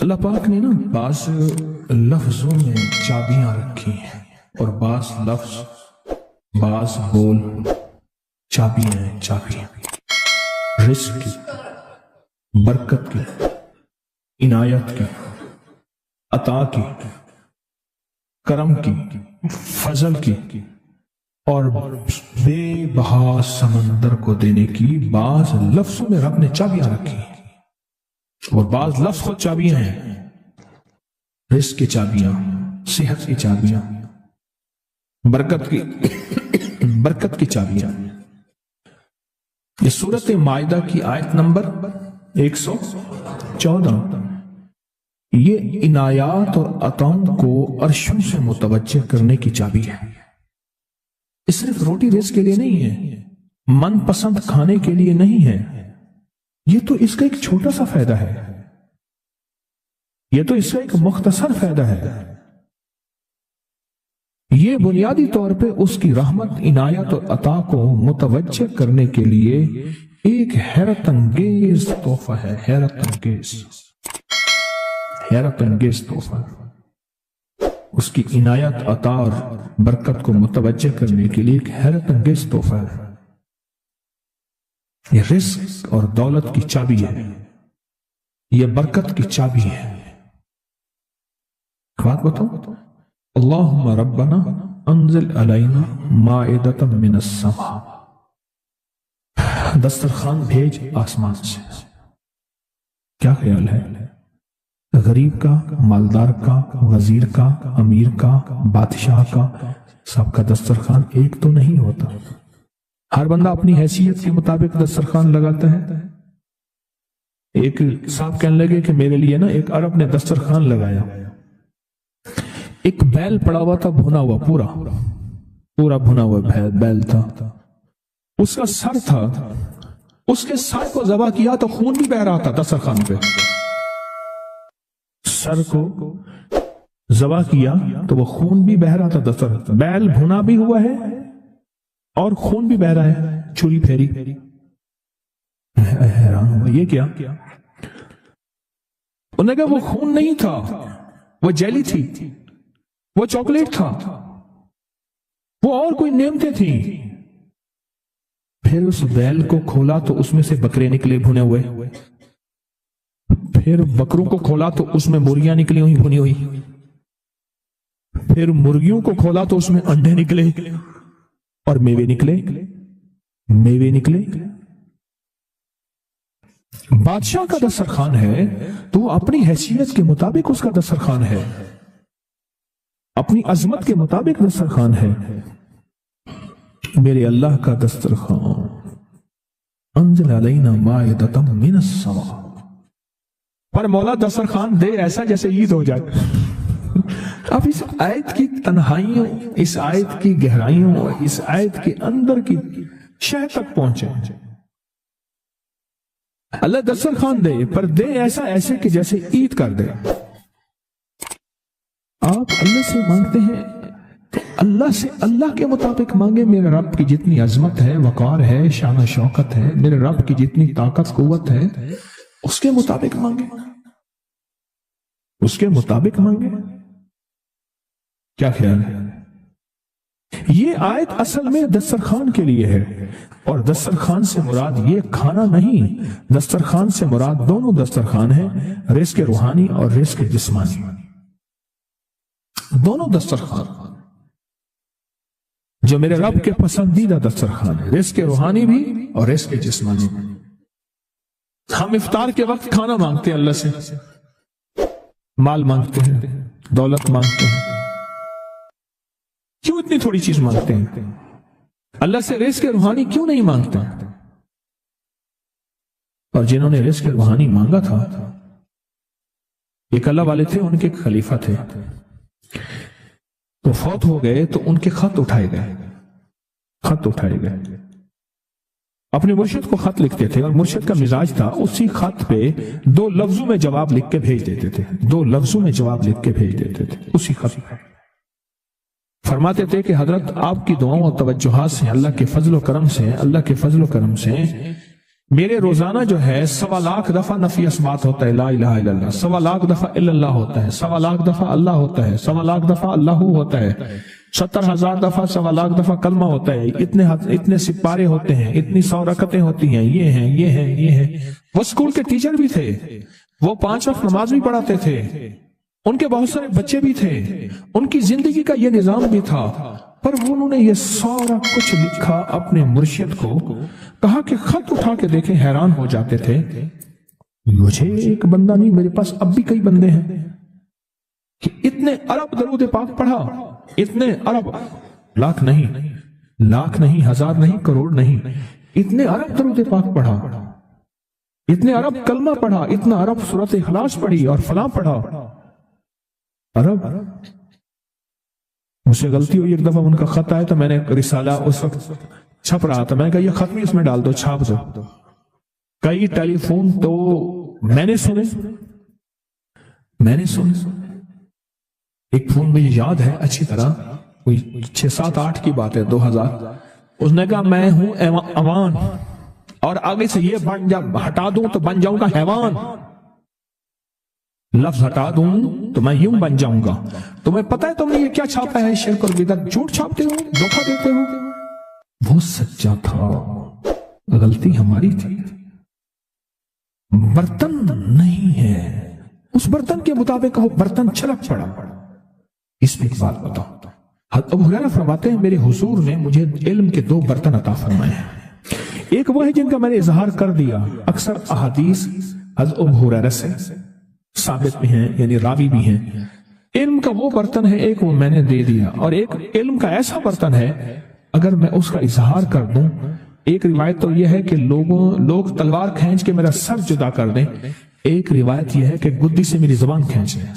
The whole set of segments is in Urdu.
اللہ پاک نے نا بعض لفظوں میں چابیاں رکھی ہیں، اور بعض لفظ بعض بول چابیاں ہیں، چابیاں رزق کی، برکت کی، عنایت کی، عطا کی، کرم کی، فضل کی، اور بے بہا سمندر کو دینے کی بعض لفظوں میں رب نے چابیاں رکھی ہیں، اور بعض لفظ خود چابیاں ہیں، رزق کی چابیاں، صحت کی چابیاں، برکت کی چابیاں۔ یہ سورۃ مائدہ کی آیت نمبر 114، یہ عنایات اور عطاؤں کو عرشوں سے متوجہ کرنے کی چابی ہے۔ یہ صرف روٹی رزق کے لیے نہیں ہے، من پسند کھانے کے لیے نہیں ہے، یہ تو اس کا ایک چھوٹا سا فائدہ ہے، یہ تو اس کا ایک مختصر فائدہ ہے۔ یہ بنیادی طور پہ اس کی رحمت، عنایت اور عطا کو متوجہ کرنے کے لیے ایک حیرت انگیز تحفہ ہے، حیرت انگیز تحفہ۔ اس کی عنایت، عطا اور برکت کو متوجہ کرنے کے لیے ایک حیرت انگیز تحفہ ہے۔ یہ رزق اور دولت کی چابی ہے، یہ برکت کی چابی ہے۔ بات بتاؤ، اللہم ربنا انزل علینا مائدۃ من السماء، دسترخوان بھیج آسمان سے۔ کیا خیال ہے؟ غریب کا، مالدار کا، وزیر کا، امیر کا، بادشاہ کا، سب کا دسترخوان ایک تو نہیں ہوتا، ہر بندہ اپنی حیثیت کے مطابق دسترخوان لگاتا ہے۔ ایک صاحب کہنے لگے کہ میرے لیے نا ایک عرب نے دسترخوان لگایا، ایک بیل پڑا ہوا تھا، بھنا ہوا، پورا بھنا ہوا بیل تھا، اس کا سر تھا، اس کے سر کو ذبح کیا تو خون بھی بہ رہا تھا دسترخوان پہ، سر کو ذبح کیا تو وہ خون بھی بہ رہا تھا دسترخوان، بیل بھنا بھی ہوا ہے اور خون بھی بہ رہا ہے، چھری پھیری، حیران ہوا یہ کیا؟ انہوں نے کہا وہ خون نہیں تھا، وہ جیلی تھی، وہ چاکلیٹ تھا، وہ اور کوئی نعمتیں تھیں۔ پھر اس بیل کو کھولا تو اس میں سے بکرے نکلے بھنے ہوئے، پھر بکروں کو کھولا تو اس میں مرغیاں نکلی ہوئی بھنی ہوئی، پھر مرغیوں کو کھولا تو اس میں انڈے نکلے اور میوے نکلے۔ بادشاہ کا دسترخوان ہے تو وہ اپنی حیثیت کے مطابق اس کا دسترخوان ہے، اپنی عظمت کے مطابق دسترخوان ہے۔ میرے اللہ کا دسترخوان، انزل علینا مائدۃ من السماء، پر مولا دسترخوان دے ایسا جیسے عید ہو جائے۔ اب اس آیت کی تنہائیوں، اس آیت کی گہرائیوں، اس آیت کے اندر کی شہ تک پہنچے۔ اللہ دسترخوان دے، پر دے ایسے کہ جیسے عید کر دے۔ آپ اللہ سے مانگتے ہیں تو اللہ سے اللہ کے مطابق مانگے۔ میرے رب کی جتنی عظمت ہے، وقار ہے، شان و شوکت ہے، میرے رب کی جتنی طاقت قوت ہے، اس کے مطابق مانگے، اس کے مطابق مانگے۔ کیا خیال ہے؟ یہ آیت اصل میں دسترخوان کے لیے ہے، اور دسترخوان سے مراد یہ کھانا نہیں، دسترخوان سے مراد دونوں دسترخوان ہیں، رزق روحانی اور رزق جسمانی، دونوں دسترخوان جو میرے رب کے پسندیدہ دسترخوان ہے، رزق روحانی بھی اور رزق جسمانی بھی۔ ہم افطار کے وقت کھانا مانگتے ہیں اللہ سے، مال مانگتے ہیں، دولت مانگتے ہیں، کیوں اتنی تھوڑی چیز مانگتے ہیں؟ اللہ سے رزق روحانی کیوں نہیں مانگتے؟ اور جنہوں نے رزق روحانی مانگا تھا، ایک اللہ والے تھے، ان کے خلیفہ تھے، تو فوت ہو گئے تو ان کے خط اٹھائے گئے، اپنے مرشد کو خط لکھتے تھے، اور مرشد کا مزاج تھا اسی خط پہ 2 لفظوں میں جواب لکھ کے بھیج دیتے تھے، 2 لفظوں میں جواب لکھ کے بھیج دیتے تھے اسی خط پہ۔ فرماتے تھے کہ حضرت آپ کی دعاؤں اور توجہات سے، اللہ کے فضل و کرم سے میرے روزانہ جو ہے 1.25 لاکھ دفعہ نفی اثبات ہوتا ہے لا الہ الا اللہ، 1.25 لاکھ دفعہ الا اللہ ہوتا ہے، 1.25 لاکھ دفعہ اللہ ہوتا ہے، 1.25 لاکھ دفعہ اللہ ہوتا ہے، 70,000 دفعہ 1.25 لاکھ دفعہ کلمہ ہوتا ہے، اتنے سپارے ہوتے ہیں، اتنی 100 رکعتیں ہوتی ہیں، یہ ہیں یہ ہیں یہ ہیں۔ وہ اسکول کے ٹیچر بھی تھے، وہ 5 وقت نماز بھی پڑھاتے تھے، ان کے بہت سارے بچے بھی تھے، ان کی زندگی کا یہ نظام بھی تھا، پر انہوں نے یہ سارا کچھ لکھا اپنے مرشد کو، کہا کہ خط اٹھا کے دیکھیں، حیران ہو جاتے تھے، مجھے ایک بندہ نہیں، میرے پاس اب بھی کئی بندے ہیں کہ اتنے ارب درود پاک پڑھا، اتنے ارب، لاکھ نہیں، ہزار نہیں، کروڑ نہیں، اتنے ارب درود پاک پڑھا، اتنے ارب کلمہ پڑھا، اتنا ارب سورۃ اخلاص پڑھی اور فلاں پڑھا، ارب۔ مجھ سے غلطی ہوئی، ایک دفعہ ان کا خط آیا تو میں نے رسالہ اس وقت چھپ رہا تھا، میں نے کہا یہ خط بھی اس میں ڈال دو، چھاپ دو۔ کئی ٹیلی فون تو میں نے سنے، ایک فون مجھے یاد ہے اچھی طرح، کوئی 6 7 8 کی بات ہے، 2000، اس نے کہا میں ہوں اوان اور آگے سے یہ بن جا ہٹا دوں تو بن جاؤں گا حیوان، لفظ ہٹا دوں تو میں یوں بن جاؤں گا۔ تمہیں پتہ ہے تم نے یہ کیا چھاپا ہے؟ شرک اور بدعت، جھوٹ چھاپتے ہو، دھوکہ دیتے ہو۔ وہ سچا تھا، غلطی ہماری تھی، برتن نہیں ہے، اس برتن کے مطابق وہ برتن چھلک پڑا۔ اس میں ایک بات بتاؤں، حضرت ابو ہریرہ فرماتے ہیں میرے حضور نے مجھے علم کے 2 برتن عطا فرمائے ہیں، ایک وہ ہے جن کا میں نے اظہار کر دیا، اکثر احادیث حضرت ابو ہریرہ سے ثابت بھی ہیں، یعنی راوی بھی ہیں، علم کا وہ برتن ہے، ایک وہ میں نے دے دیا، اور ایک علم کا ایسا برتن ہے اگر میں اس کا اظہار کر دوں، ایک روایت تو یہ ہے کہ لوگ تلوار کھینچ کے میرا سر جدا کر دیں، ایک روایت یہ ہے کہ گدی سے میری زبان کھینچ لیں۔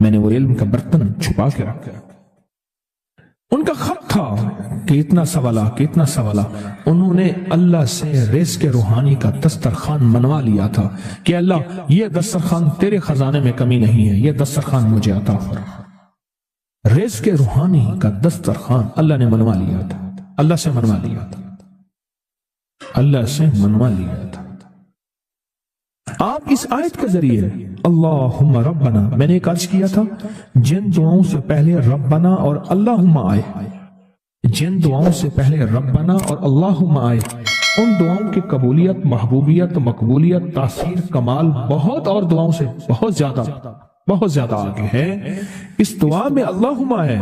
میں نے وہ علم کا برتن چھپا کے رکھا۔ ان کا خط تھا کہ اتنا سوالا، انہوں نے اللہ سے رزق روحانی کا دسترخوان منوا لیا تھا کہ اللہ یہ دسترخوان تیرے خزانے میں کمی نہیں ہے، یہ دسترخوان مجھے عطا فرما۔ رزق روحانی کا دسترخوان اللہ نے منوا لیا تھا، اللہ سے منوا لیا تھا۔ آپ اس آیت کے ذریعے اللہم ربنا، میں نے ایک عرض کیا تھا جن دعاؤں سے پہلے ربنا اور اللہم آئے، جن دعاؤں سے پہلے ربنا اور اللہم آئے، ان دعاؤں کی قبولیت، محبوبیت، مقبولیت، تاثیر، کمال بہت اور دعاؤں سے بہت زیادہ آگے ہے۔ اس دعا میں اللہم آئے،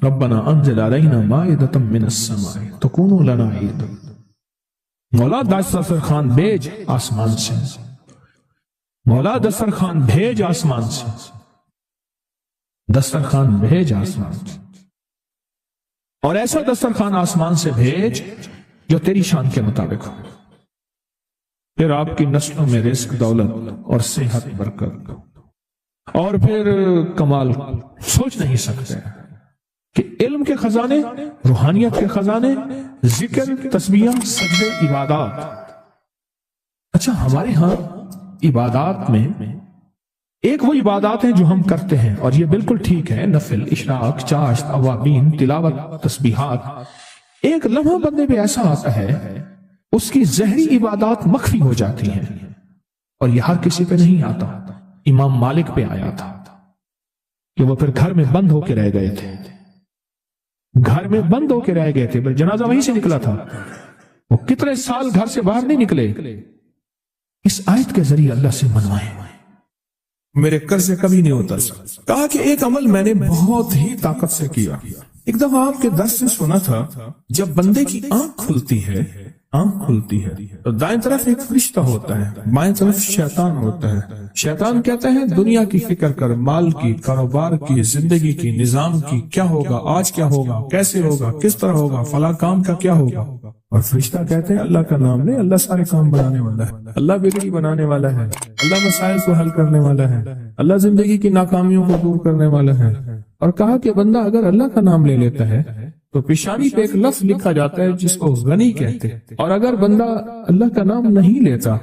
ربنا انزل علینا مائدۃ من السماء تکون لنا عید، مولا دسترخوان بھیج آسمان سے، مولا دسترخوان بھیج آسمان سے، دسترخوان بھیج آسمان سے، اور ایسا دسترخوان آسمان سے بھیج جو تیری شان کے مطابق ہو، پھر آپ کی نسلوں میں رزق، دولت اور صحت، برکت، اور پھر کمال سوچ نہیں سکتے کہ علم کے خزانے، روحانیت کے خزانے، ذکر، تسبیح، سجدے، عبادات۔ اچھا، ہمارے ہاں عبادات میں ایک وہ عبادات ہیں جو ہم کرتے ہیں اور یہ بالکل ٹھیک ہے، نفل، اشراق، چاشت، اوابین، تلاوت، تسبیحات۔ ایک لمحہ بندے پہ ایسا آتا ہے اس کی ظاہری عبادات مخفی ہو جاتی ہیں، اور یہ ہر کسی پہ نہیں آتا۔ امام مالک پہ آیا تھا کہ وہ پھر گھر میں بند ہو کے رہ گئے تھے، پھر جنازہ وہیں سے نکلا تھا، وہ کتنے سال گھر سے باہر نہیں نکلے۔ اس آیت کے ذریعے اللہ سے منوائے، میرے قرض کبھی نہیں ہوتا۔ کہا کہ ایک عمل میں نے بہت ہی طاقت سے کیا۔ ایک دفعہ آپ کے درس سے سنا تھا، جب بندے کی آنکھ کھلتی ہے تو دائیں طرف ایک فرشتہ ہوتا ہے، بائیں طرف شیطان ہوتا ہے۔ شیطان کہتا ہے دنیا کی فکر کر، مال کی، کاروبار کی، زندگی کی، نظام کی، کیا ہوگا آج، کیا ہوگا، کیسے ہوگا، کس طرح ہوگا، فلاں کام کا کیا ہوگا۔ اور فرشتہ کہتے ہیں اللہ کا نام لے، اللہ سارے کام بنانے والا ہے، اللہ بگڑی بنانے والا ہے، اللہ مسائل کو حل کرنے والا ہے، اللہ زندگی کی ناکامیوں کو دور کرنے والا ہے۔ اور کہا کہ بندہ اگر اللہ کا نام لے لیتا ہے تو پیشانی پہ ایک لفظ لکھا جاتا ہے جس کو غنی کہتے ہیں، اور اگر بندہ اللہ کا نام نہیں لیتا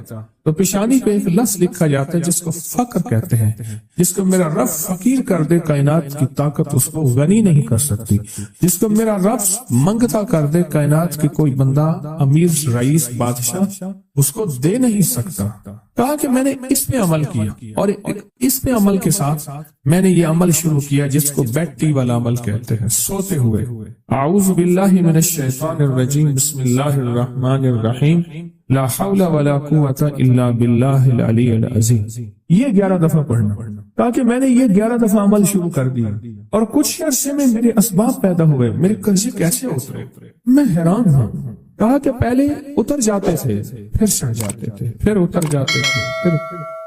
تو پیشانی پہ ایک لفظ لکھا جاتا ہے جس کو فقر کہتے ہیں، جس کو میرا رب فقیر کر دے کائنات کی طاقت اس کو غنی نہیں کر سکتی، جس کو میرا رب منگتا کر دے کائنات کی کوئی بندہ امیر رئیس بادشاہ اس کو دے نہیں سکتا۔ کہا کہ میں نے اس پہ عمل کیا، اور اس پہ عمل کے ساتھ میں نے یہ عمل شروع کیا جس کو بیٹی والا عمل کہتے ہیں، سوتے ہوئے۔ اعوذ باللہ من الشیطان الرجیم، بسم اللہ الرحمن الرحیم، لا حول ولا قوت الا باللہ العلی العظیم۔ یہ 11 دفعہ پڑھنا، تاکہ میں نے یہ 11 دفعہ عمل شروع کر دیا، اور کچھ عرصے میں میرے اسباب پیدا ہوئے، میرے قرضے کیسے اترے، میں حیران ہوں۔ کہا کہ پہلے اتر جاتے تھے، پھر چڑھ جاتے تھے، پھر اتر جاتے تھے،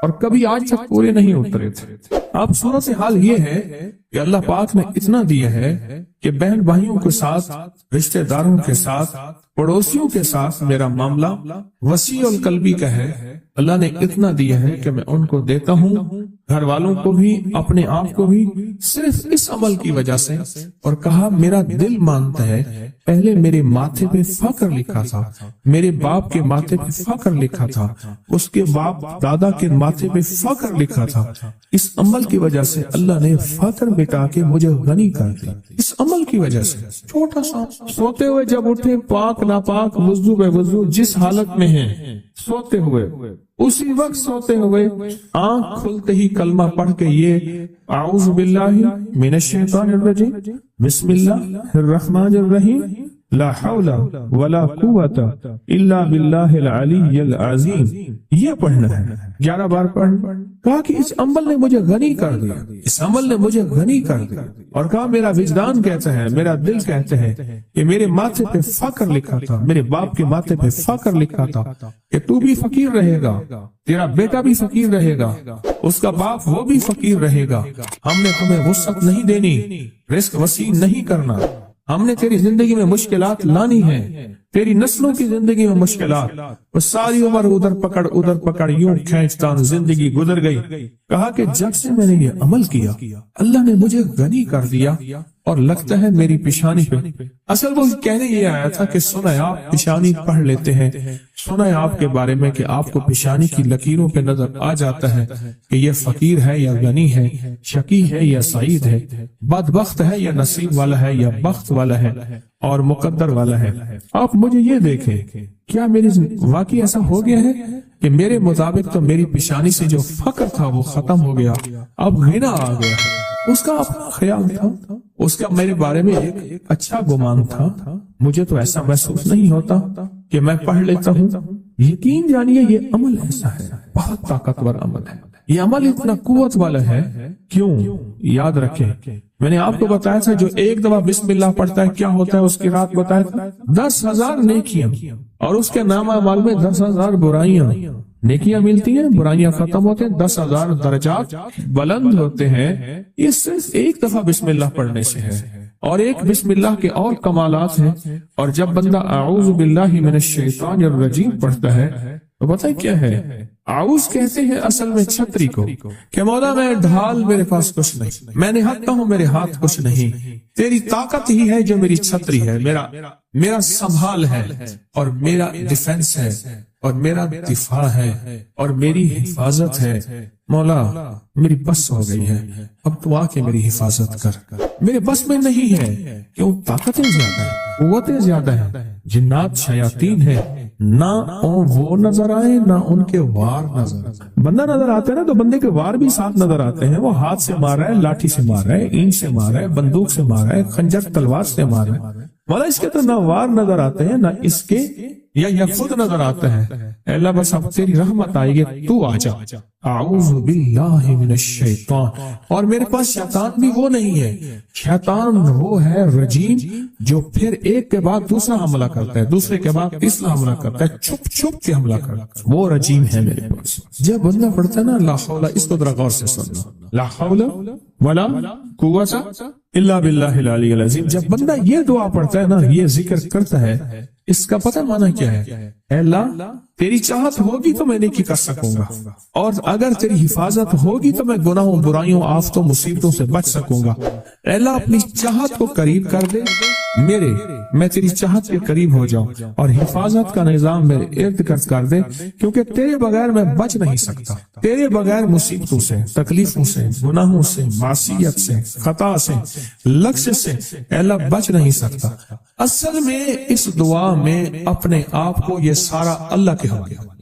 اور کبھی آج تک پورے نہیں اترے تھے۔ اب صورت حال یہ ہے کہ اللہ پاک نے اتنا دیا ہے کہ بہن بھائیوں کے ساتھ، رشتہ داروں کے ساتھ، پڑوسیوں کے ساتھ میرا معاملہ وسیع القلبی کا ہے۔ اللہ نے اتنا دیا ہے کہ میں ان کو دیتا ہوں، گھر والوں کو بھی، اپنے آپ کو بھی، صرف اس عمل کی وجہ سے۔ اور کہا میرا دل مانتا ہے، پہلے میرے ماتھے پہ فقر لکھا تھا، میرے باپ کے ماتھے پہ فقر لکھا تھا، اس کے باپ دادا کے ماتھے پہ فقر لکھا تھا۔ اس عمل کی وجہ سے اللہ نے فقر مٹا کے مجھے غنی کر دیا، اس عمل کی وجہ سے۔ چھوٹا سا سوتے ہوئے جب اٹھے، پاک ناپاک، وضو بے وضو، جس حالت میں ہیں سوتے ہوئے، اسی وقت سوتے ہوئے آنکھ کھلتے ہی کلمہ پڑھ کے یہ اعوذ باللہ من الشیطان الرجیم، بسم اللہ الرحمن الرحیم، لا حول ولا قوت الا باللہ العلی العظیم، یہ پڑھنا ہے 11 بار پڑھنا۔ کہا کہ اس عمل نے مجھے غنی کر دیا، اس عمل نے مجھے غنی کر دیا، اور کہا میرا وجدان کہتا ہے، میرا دل کہتے ہیں کہ میرے ماتھے پہ فقر لکھا تھا، میرے باپ کے ماتھے پہ فقر لکھا تھا کہ تو بھی فقیر رہے گا، تیرا بیٹا بھی فقیر رہے گا، اس کا باپ وہ بھی فقیر رہے گا، ہم نے تمہیں وسعت نہیں دینی، رزق وسیع نہیں کرنا، ہم نے تیری زندگی میں مشکلات لانی ہیں، تیری نسلوں کی زندگی میں مشکلات، وہ ساری عمر ادھر پکڑ یوں کھینچتان زندگی گزر گئی۔ کہا کہ جب سے میں نے یہ عمل کیا، اللہ نے مجھے غنی کر دیا، اور لگتا ہے میری پیشانی پہ، اصل وہ کہنے یہ آیا تھا کہ سنا ہے آپ پیشانی پڑھ لیتے ہیں، سنا ہے آپ کے بارے میں کہ آپ کو پیشانی کی لکیروں پہ نظر آ جاتا ہے کہ یہ فقیر ہے یا غنی ہے، شقی ہے یا سعید ہے، بدبخت ہے یا نصیب والا ہے یا بخت والا ہے اور مقدر والا ہے۔ آپ مجھے یہ دیکھیں، کیا میری واقعی ایسا ہو گیا ہے کہ میرے مطابق تو میری پیشانی سے جو فقر تھا وہ ختم ہو گیا، اب غنا آ گیا ہے۔ اس کا اپنا خیال تھا، اس کا میرے بارے میں ایک اچھا گمان تھا، مجھے تو ایسا محسوس نہیں ہوتا کہ میں پڑھ لیتا ہوں۔ یقین جانیے یہ عمل ایسا ہے، بہت طاقتور عمل ہے، یہ عمل اتنا قوت والا ہے۔ کیوں؟ یاد رکھیں، میں نے آپ کو بتایا تھا جو ایک دفعہ بسم اللہ پڑھتا ہے کیا ہوتا ہے، اس کی رات بتایا تھا 10,000 نیکیاں، اور اس کے نام اعمال میں 10,000 برائیاں۔ نیکیاں ملتی ہیں، برائیاں ختم ہوتے ہیں، 10,000 درجات بلند ہوتے ہیں۔ یہ صرف ایک دفعہ بسم اللہ پڑھنے سے ہے، اور ایک بسم اللہ کے اور کمالات ہیں۔ اور جب بندہ اعوذ باللہ من الشیطان الرجیم پڑھتا ہے تو پتہ کیا ہے، اعوذ کہتے ہیں اصل میں چھتری کو، کہ مولا میں ڈھال میرے پاس کچھ نہیں، میں نہتا ہوں میرے ہاتھ کچھ نہیں، تیری طاقت ہی ہے جو میری چھتری ہے، میرا سنبھال ہے، اور میرا ڈیفنس ہے، اور میرا دفاع ہے، اور میری حفاظت ہے۔ مولا میری بس ہو گئی ہے، اب تو آ کے میری حفاظت کر، میرے بس میں نہیں ہے، کیوں؟ طاقتیں زیادہ ہیں، قوتیں زیادہ ہیں، جنات شیاطین ہیں، نہ وہ نظر آئے نہ ان کے وار نظر آئے۔ بندہ نظر آتا ہے نا تو بندے کے وار بھی ساتھ نظر آتے ہیں، وہ ہاتھ سے مار رہا ہے، لاٹھی سے مار رہا ہے، اینٹ سے مار رہا ہے، بندوق سے مار رہا ہے، خنجر تلوار سے مار رہا ہے، مولا اس کے تو نہ وار نظر آتے ہیں نہ اس کے یا خود نظر آتا ہے۔ اے اللہ بس اب تیری رحمت آئے گی، تو آ جا۔ اعوذ باللہ من الشیطان، اور میرے پاس شیطان بھی وہ نہیں ہے، شیطان وہ ہے رجیم جو پھر ایک کے بعد دوسرا حملہ کرتا ہے، دوسرے کے بعد تیسرا حملہ کرتا ہے، چھپ چھپ کے حملہ کرتا ہے، وہ رجیم ہے میرے پاس۔ جب بندہ پڑھتا ہے نا لا حول، اس کو ذرا غور سے سننا، لا حول ولا قوت الا باللہ العلی العظیم، جب بندہ یہ دعا پڑھتا ہے نا، یہ ذکر کرتا ہے، اس کا پتہ معنی کیا ہے؟ اے اللہ تیری چاہت ہوگی تو میں نیکی کر سکوں گا، اور اگر تیری حفاظت ہوگی تو میں گناہوں، برائیوں، آفتوں، مصیبتوں سے بچ سکوں گا۔ اے اللہ اپنی چاہت کو قریب کر دے، میرے میں تیری چاہت کے قریب ہو جاؤں اور حفاظت کا نظام میرے ارد گرد کر دے، کیونکہ تیرے بغیر میں بچ نہیں سکتا۔ تیرے بغیر مصیبتوں سے، تکلیفوں سے، گناہوں سے، معصیت سے، خطا سے، لغز سے اے اللہ بچ نہیں سکتا۔ اصل میں اس دعا میں اپنے آپ کو یہ سارا اللہ کے حوالے